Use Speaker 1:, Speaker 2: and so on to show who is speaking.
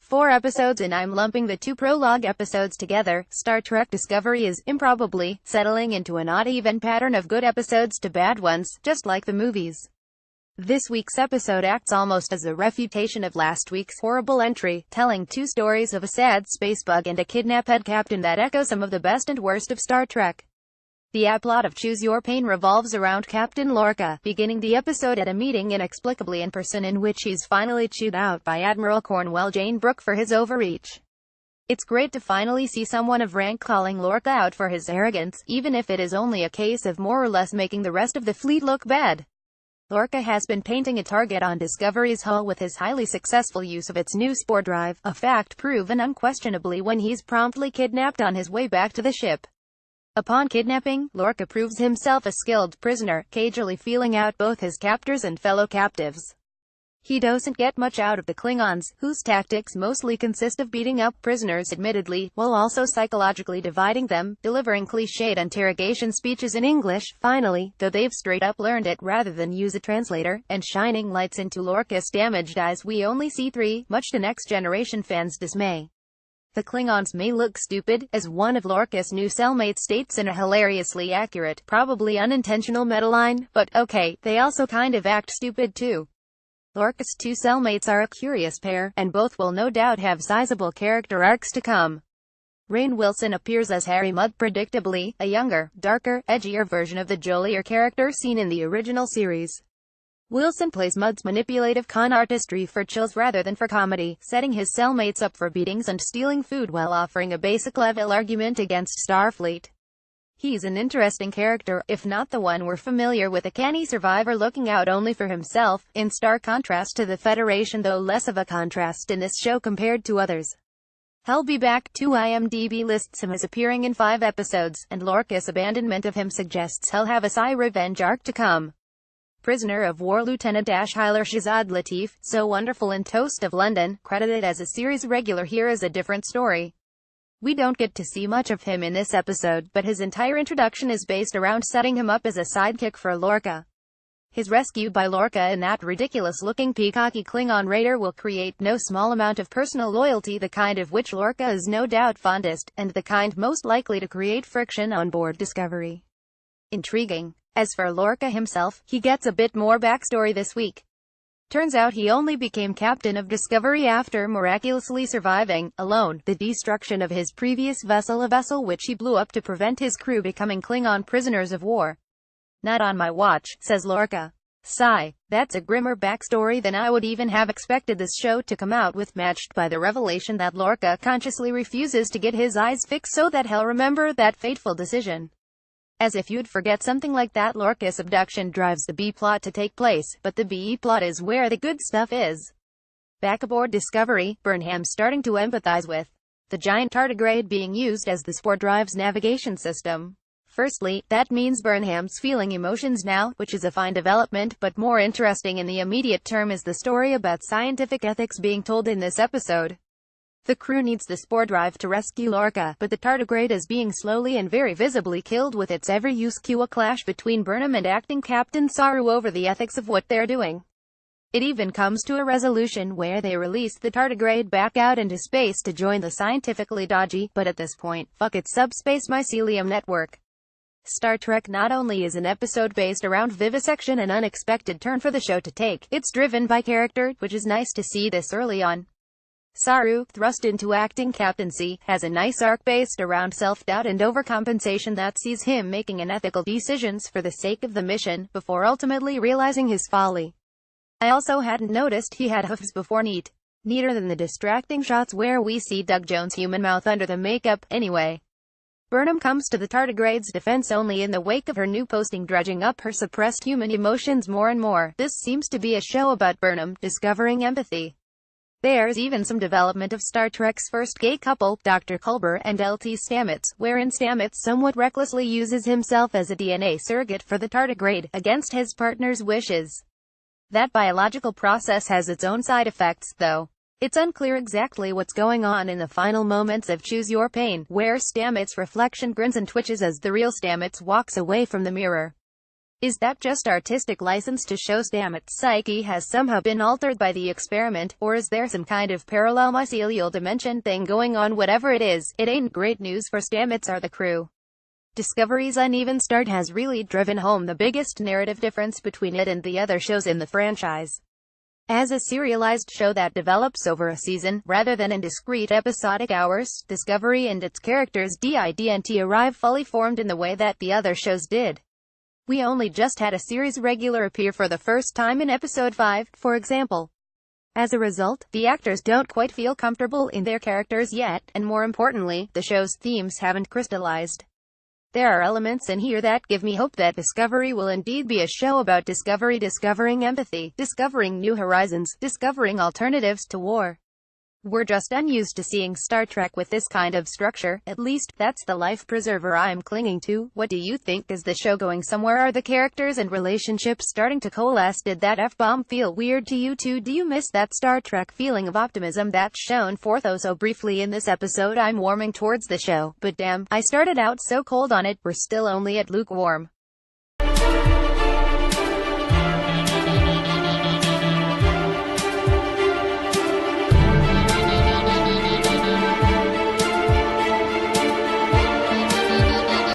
Speaker 1: 4 episodes and I'm lumping the 2 prologue episodes together. Star Trek Discovery is improbably settling into an odd-even pattern of good episodes to bad ones, just like the movies. This week's episode acts almost as a refutation of last week's horrible entry, telling 2 stories of a sad space bug and a kidnapped captain that echo some of the best and worst of Star Trek. The plot of Choose Your Pain revolves around Captain Lorca, beginning the episode at a meeting inexplicably in person in which he's finally chewed out by Admiral Cornwell Jane Brooke for his overreach. It's great to finally see someone of rank calling Lorca out for his arrogance, even if it is only a case of more or less making the rest of the fleet look bad. Lorca has been painting a target on Discovery's hull with his highly successful use of its new spore drive, a fact proven unquestionably when he's promptly kidnapped on his way back to the ship. Upon kidnapping, Lorca proves himself a skilled prisoner, cagily feeling out both his captors and fellow captives. He doesn't get much out of the Klingons, whose tactics mostly consist of beating up prisoners admittedly, while also psychologically dividing them, delivering cliched interrogation speeches in English, finally, though they've straight up learned it rather than use a translator, and shining lights into Lorca's damaged eyes we only see 3, much to Next Generation fans' dismay. The Klingons may look stupid, as one of Lorca's new cellmates states in a hilariously accurate, probably unintentional metaline, but okay, they also kind of act stupid too. Lorca's 2 cellmates are a curious pair, and both will no doubt have sizable character arcs to come. Rainn Wilson appears as Harry Mudd, predictably, a younger, darker, edgier version of the jollier character seen in the original series. Wilson plays Mudd's manipulative con artistry for chills rather than for comedy, setting his cellmates up for beatings and stealing food while offering a basic-level argument against Starfleet. He's an interesting character, if not the one we're familiar with, a canny survivor looking out only for himself, in stark contrast to the Federation, though less of a contrast in this show compared to others. He'll be back. 2 IMDb lists him as appearing in 5 episodes, and Lorca's abandonment of him suggests he'll have a Psy revenge arc to come. Prisoner of War Lieutenant Hyler Shazad Latif, so wonderful in Toast of London, credited as a series regular here, is a different story. We don't get to see much of him in this episode, but his entire introduction is based around setting him up as a sidekick for Lorca. His rescue by Lorca and that ridiculous-looking peacocky Klingon raider will create no small amount of personal loyalty, the kind of which Lorca is no doubt fondest, and the kind most likely to create friction on board Discovery. Intriguing. As for Lorca himself, he gets a bit more backstory this week. Turns out he only became captain of Discovery after miraculously surviving, alone, the destruction of his previous vessel, a vessel which he blew up to prevent his crew becoming Klingon prisoners of war. Not on my watch, says Lorca. Sigh. That's a grimmer backstory than I would even have expected this show to come out with, matched by the revelation that Lorca consciously refuses to get his eyes fixed so that he'll remember that fateful decision. As if you'd forget something like that, Lorca's abduction drives the B-plot to take place, but the B-plot is where the good stuff is. Back aboard Discovery, Burnham's starting to empathize with the giant tardigrade being used as the spore drive's navigation system. Firstly, that means Burnham's feeling emotions now, which is a fine development, but more interesting in the immediate term is the story about scientific ethics being told in this episode. The crew needs the spore drive to rescue Lorca, but the tardigrade is being slowly and very visibly killed with its every use cue a clash between Burnham and acting Captain Saru over the ethics of what they're doing. It even comes to a resolution where they release the tardigrade back out into space to join the scientifically dodgy, but at this point, fuck it, subspace mycelium network. Star Trek not only is an episode based around vivisection, an unexpected turn for the show to take, it's driven by character, which is nice to see this early on. Saru, thrust into acting captaincy, has a nice arc based around self-doubt and overcompensation that sees him making unethical decisions for the sake of the mission, before ultimately realizing his folly. I also hadn't noticed he had hoofs before. Neater than the distracting shots where we see Doug Jones' human mouth under the makeup, anyway. Burnham comes to the tardigrade's defense only in the wake of her new posting, dredging up her suppressed human emotions more and more. This seems to be a show about Burnham discovering empathy. There's even some development of Star Trek's first gay couple, Dr. Culber and L.T. Stamets, wherein Stamets somewhat recklessly uses himself as a DNA surrogate for the tardigrade, against his partner's wishes. That biological process has its own side effects, though. It's unclear exactly what's going on in the final moments of Choose Your Pain, where Stamets' reflection grins and twitches as the real Stamets walks away from the mirror. Is that just artistic license to show Stamets' psyche has somehow been altered by the experiment, or is there some kind of parallel mycelial dimension thing going on? Whatever it is, it ain't great news for Stamets or the crew. Discovery's uneven start has really driven home the biggest narrative difference between it and the other shows in the franchise. As a serialized show that develops over a season, rather than in discrete episodic hours, Discovery and its characters didn't arrive fully formed in the way that the other shows did. We only just had a series regular appear for the first time in episode 5, for example. As a result, the actors don't quite feel comfortable in their characters yet, and more importantly, the show's themes haven't crystallized. There are elements in here that give me hope that Discovery will indeed be a show about discovery, discovering empathy, discovering new horizons, discovering alternatives to war. We're just unused to seeing Star Trek with this kind of structure. At least, that's the life preserver I'm clinging to. What do you think? Is the show going somewhere? Are the characters and relationships starting to coalesce? Did that F-bomb feel weird to you too? Do you miss that Star Trek feeling of optimism that's shown forth oh so briefly in this episode? I'm warming towards the show, but damn, I started out so cold on it. We're still only at lukewarm.